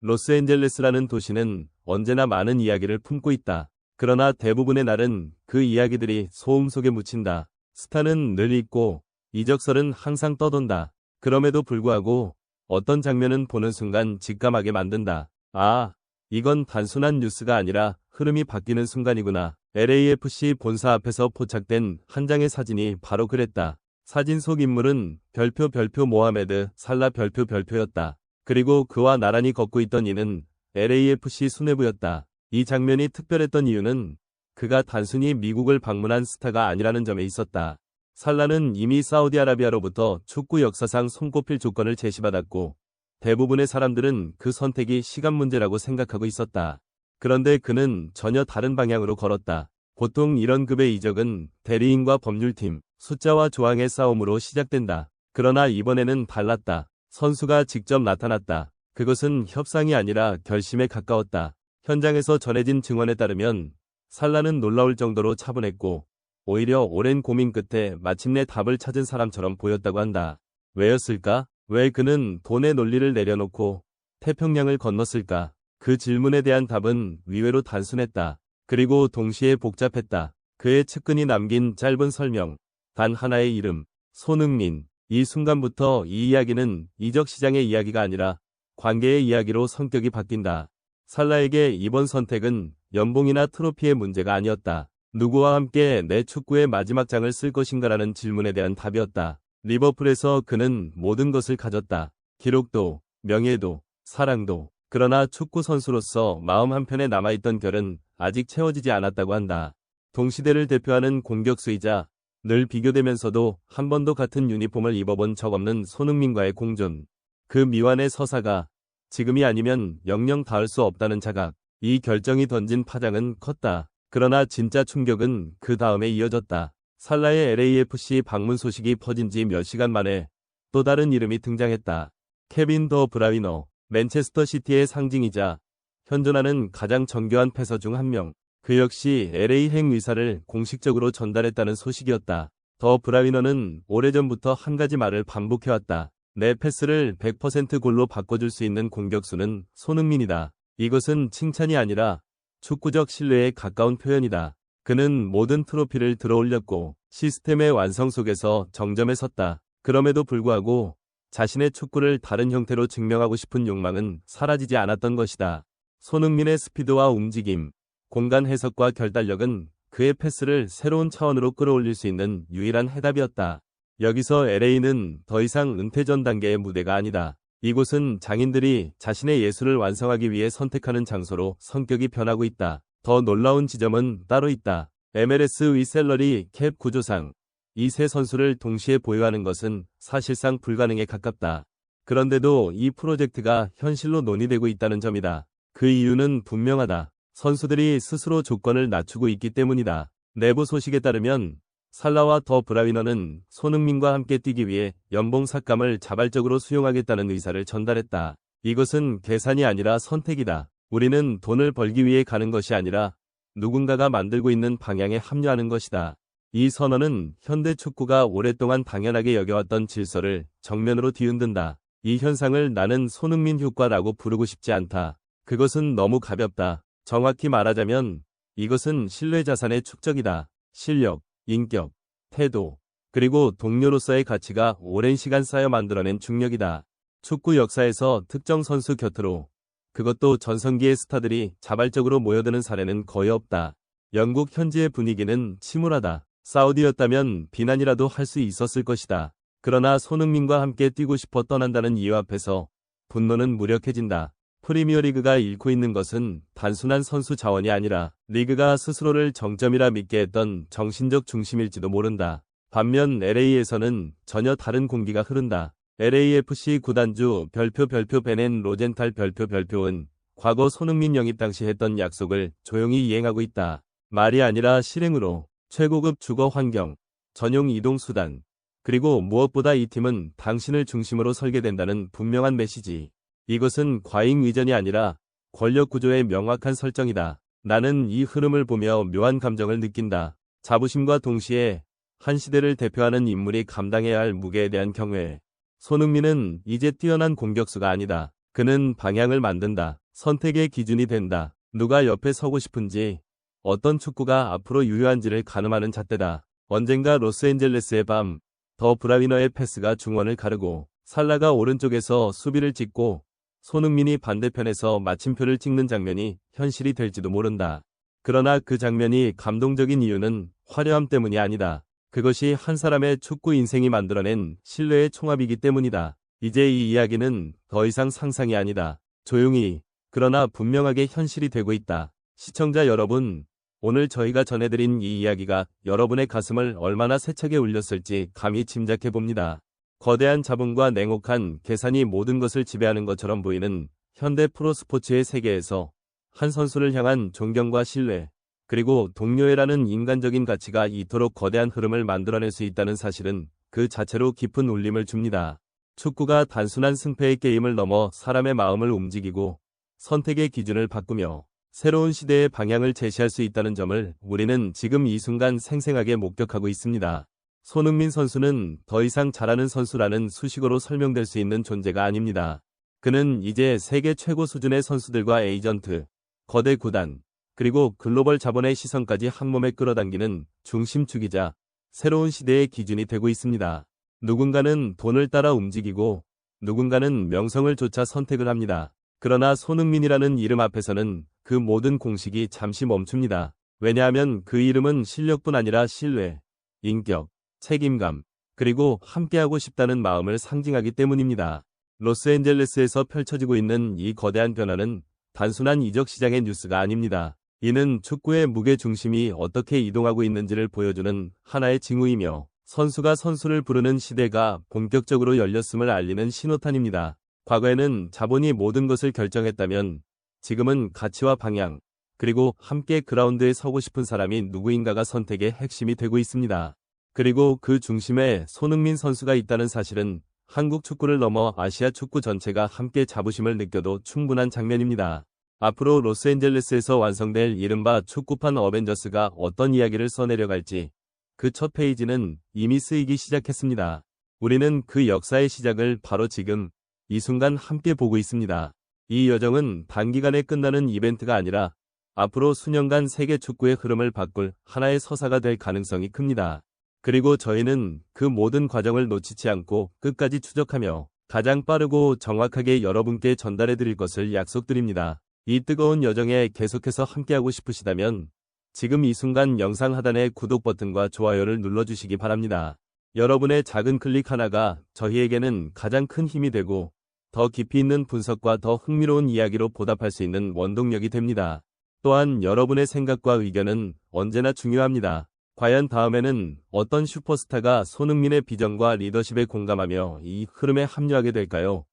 로스앤젤레스라는 도시는 언제나 많은 이야기를 품고 있다. 그러나 대부분의 날은 그 이야기들이 소음 속에 묻힌다. 스타는 늘 있고 이적설은 항상 떠돈다. 그럼에도 불구하고 어떤 장면은 보는 순간 직감하게 만든다. 아, 이건 단순한 뉴스가 아니라 흐름이 바뀌는 순간이구나. LAFC 본사 앞에서 포착된 한 장의 사진이 바로 그랬다. 사진 속 인물은 별표 모하메드 살라 별표였다. 그리고 그와 나란히 걷고 있던 이는 LAFC 수뇌부였다. 이 장면이 특별했던 이유는 그가 단순히 미국을 방문한 스타가 아니라는 점에 있었다. 살라는 이미 사우디아라비아로부터 축구 역사상 손꼽힐 조건을 제시받았고 대부분의 사람들은 그 선택이 시간 문제라고 생각하고 있었다. 그런데 그는 전혀 다른 방향으로 걸었다. 보통 이런 급의 이적은 대리인과 법률팀, 숫자와 조항의 싸움으로 시작된다. 그러나 이번에는 달랐다. 선수가 직접 나타났다. 그것은 협상이 아니라 결심에 가까웠다. 현장에서 전해진 증언에 따르면 살라는 놀라울 정도로 차분했고 오히려 오랜 고민 끝에 마침내 답을 찾은 사람처럼 보였다고 한다. 왜였을까? 왜 그는 돈의 논리를 내려놓고 태평양을 건넜을까? 그 질문에 대한 답은 의외로 단순했다. 그리고 동시에 복잡했다. 그의 측근이 남긴 짧은 설명. 단 하나의 이름. 손흥민. 이 순간부터 이 이야기는 이적 시장의 이야기가 아니라 관계의 이야기로 성격이 바뀐다. 살라에게 이번 선택은 연봉이나 트로피의 문제가 아니었다. 누구와 함께 내 축구의 마지막 장을 쓸 것인가라는 질문에 대한 답이었다. 리버풀에서 그는 모든 것을 가졌다. 기록도, 명예도, 사랑도. 그러나 축구 선수로서 마음 한편에 남아있던 결은 아직 채워지지 않았다고 한다. 동시대를 대표하는 공격수이자 늘 비교되면서도 한 번도 같은 유니폼을 입어본 적 없는 손흥민과의 공존. 그 미완의 서사가 지금이 아니면 영영 닿을 수 없다는 자각. 이 결정이 던진 파장은 컸다. 그러나 진짜 충격은 그 다음에 이어졌다. 살라의 LAFC 방문 소식이 퍼진 지 몇 시간 만에 또 다른 이름이 등장했다. 케빈 더 브라위너. 맨체스터 시티의 상징이자 현존하는 가장 정교한 패서 중 한 명. 그 역시 LA 행 의사를 공식적으로 전달했다는 소식이었다. 더 브라위너는 오래전부터 한 가지 말을 반복해왔다. 내 패스를 100% 골로 바꿔줄 수 있는 공격수는 손흥민이다. 이것은 칭찬이 아니라 축구적 신뢰에 가까운 표현이다. 그는 모든 트로피를 들어올렸고 시스템의 완성 속에서 정점에 섰다. 그럼에도 불구하고 자신의 축구를 다른 형태로 증명하고 싶은 욕망은 사라지지 않았던 것이다. 손흥민의 스피드와 움직임, 공간 해석과 결단력은 그의 패스를 새로운 차원으로 끌어올릴 수 있는 유일한 해답이었다. 여기서 LA는 더 이상 은퇴전 단계의 무대가 아니다. 이곳은 장인들이 자신의 예술을 완성하기 위해 선택하는 장소로 성격이 변하고 있다. 더 놀라운 지점은 따로 있다. MLS의 셀러리 캡 구조상 이 세 선수를 동시에 보유하는 것은 사실상 불가능에 가깝다. 그런데도 이 프로젝트가 현실로 논의되고 있다는 점이다. 그 이유는 분명하다. 선수들이 스스로 조건을 낮추고 있기 때문이다. 내부 소식에 따르면 살라와 더 브라위너는 손흥민과 함께 뛰기 위해 연봉 삭감을 자발적으로 수용하겠다는 의사를 전달했다. 이것은 계산이 아니라 선택이다. 우리는 돈을 벌기 위해 가는 것이 아니라 누군가가 만들고 있는 방향에 합류하는 것이다. 이 선언은 현대 축구가 오랫동안 당연하게 여겨왔던 질서를 정면으로 뒤흔든다. 이 현상을 나는 손흥민 효과라고 부르고 싶지 않다. 그것은 너무 가볍다. 정확히 말하자면 이것은 신뢰 자산의 축적이다. 실력, 인격, 태도, 그리고 동료로서의 가치가 오랜 시간 쌓여 만들어낸 중력이다. 축구 역사에서 특정 선수 곁으로, 그것도 전성기의 스타들이 자발적으로 모여드는 사례는 거의 없다. 영국 현지의 분위기는 침울하다. 사우디였다면 비난이라도 할 수 있었을 것이다. 그러나 손흥민과 함께 뛰고 싶어 떠난다는 이유 앞에서 분노는 무력해진다. 프리미어리그가 잃고 있는 것은 단순한 선수 자원이 아니라 리그가 스스로를 정점이라 믿게 했던 정신적 중심일지도 모른다. 반면 LA에서는 전혀 다른 공기가 흐른다. LAFC 구단주 베넨 로젠탈 별표은 과거 손흥민 영입 당시 했던 약속을 조용히 이행하고 있다. 말이 아니라 실행으로. 최고급 주거 환경, 전용 이동 수단, 그리고 무엇보다 이 팀은 당신을 중심으로 설계된다는 분명한 메시지. 이것은 과잉 의전이 아니라 권력 구조의 명확한 설정이다. 나는 이 흐름을 보며 묘한 감정을 느낀다. 자부심과 동시에 한 시대를 대표하는 인물이 감당해야 할 무게에 대한 경외. 손흥민은 이제 뛰어난 공격수가 아니다. 그는 방향을 만든다. 선택의 기준이 된다. 누가 옆에 서고 싶은지, 어떤 축구가 앞으로 유효한지를 가늠하는 잣대다. 언젠가 로스앤젤레스의 밤, 더 브라위너의 패스가 중원을 가르고 살라가 오른쪽에서 수비를 찍고 손흥민이 반대편에서 마침표를 찍는 장면이 현실이 될지도 모른다. 그러나 그 장면이 감동적인 이유는 화려함 때문이 아니다. 그것이 한 사람의 축구 인생이 만들어낸 신뢰의 총합이기 때문이다. 이제 이 이야기는 더 이상 상상이 아니다. 조용히, 그러나 분명하게 현실이 되고 있다. 시청자 여러분, 오늘 저희가 전해드린 이 이야기가 여러분의 가슴을 얼마나 세차게 울렸을지 감히 짐작해봅니다. 거대한 자본과 냉혹한 계산이 모든 것을 지배하는 것처럼 보이는 현대 프로스포츠의 세계에서 한 선수를 향한 존경과 신뢰, 그리고 동료애라는 인간적인 가치가 이토록 거대한 흐름을 만들어낼 수 있다는 사실은 그 자체로 깊은 울림을 줍니다. 축구가 단순한 승패의 게임을 넘어 사람의 마음을 움직이고 선택의 기준을 바꾸며 새로운 시대의 방향을 제시할 수 있다는 점을 우리는 지금 이 순간 생생하게 목격하고 있습니다. 손흥민 선수는 더 이상 잘하는 선수라는 수식어로 설명될 수 있는 존재가 아닙니다. 그는 이제 세계 최고 수준의 선수들과 에이전트, 거대 구단, 그리고 글로벌 자본의 시선까지 한몸에 끌어당기는 중심축이자 새로운 시대의 기준이 되고 있습니다. 누군가는 돈을 따라 움직이고 누군가는 명성을 쫓아 선택을 합니다. 그러나 손흥민이라는 이름 앞에서는 그 모든 공식이 잠시 멈춥니다. 왜냐하면 그 이름은 실력뿐 아니라 신뢰, 인격, 책임감, 그리고 함께하고 싶다는 마음을 상징하기 때문입니다. 로스앤젤레스에서 펼쳐지고 있는 이 거대한 변화는 단순한 이적 시장의 뉴스가 아닙니다. 이는 축구의 무게중심이 어떻게 이동하고 있는지를 보여주는 하나의 징후이며 선수가 선수를 부르는 시대가 본격적으로 열렸음을 알리는 신호탄입니다. 과거에는 자본이 모든 것을 결정했다면 지금은 가치와 방향, 그리고 함께 그라운드에 서고 싶은 사람이 누구인가가 선택의 핵심이 되고 있습니다. 그리고 그 중심에 손흥민 선수가 있다는 사실은 한국 축구를 넘어 아시아 축구 전체가 함께 자부심을 느껴도 충분한 장면입니다. 앞으로 로스앤젤레스에서 완성될 이른바 축구판 어벤져스가 어떤 이야기를 써내려갈지 그 첫 페이지는 이미 쓰이기 시작했습니다. 우리는 그 역사의 시작을 바로 지금, 이 순간 함께 보고 있습니다. 이 여정은 단기간에 끝나는 이벤트가 아니라 앞으로 수년간 세계 축구의 흐름을 바꿀 하나의 서사가 될 가능성이 큽니다. 그리고 저희는 그 모든 과정을 놓치지 않고 끝까지 추적하며 가장 빠르고 정확하게 여러분께 전달해 드릴 것을 약속드립니다. 이 뜨거운 여정에 계속해서 함께하고 싶으시다면 지금 이 순간 영상 하단의 구독 버튼과 좋아요를 눌러주시기 바랍니다. 여러분의 작은 클릭 하나가 저희에게는 가장 큰 힘이 되고 더 깊이 있는 분석과 더 흥미로운 이야기로 보답할 수 있는 원동력이 됩니다. 또한 여러분의 생각과 의견은 언제나 중요합니다. 과연 다음에는 어떤 슈퍼스타가 손흥민의 비전과 리더십에 공감하며 이 흐름에 합류하게 될까요?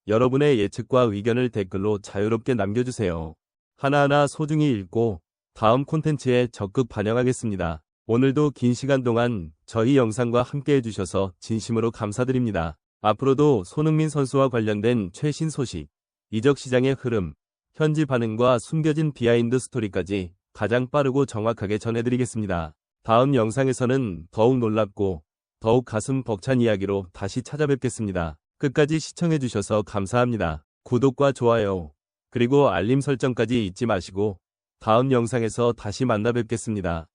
여러분의 예측과 의견을 댓글로 자유롭게 남겨주세요. 하나하나 소중히 읽고 다음 콘텐츠에 적극 반영하겠습니다. 오늘도 긴 시간 동안 저희 영상과 함께 해주셔서 진심으로 감사드립니다. 앞으로도 손흥민 선수와 관련된 최신 소식, 이적 시장의 흐름, 현지 반응과 숨겨진 비하인드 스토리까지 가장 빠르고 정확하게 전해드리겠습니다. 다음 영상에서는 더욱 놀랍고 더욱 가슴 벅찬 이야기로 다시 찾아뵙겠습니다. 끝까지 시청해주셔서 감사합니다. 구독과 좋아요, 그리고 알림 설정까지 잊지 마시고 다음 영상에서 다시 만나 뵙겠습니다.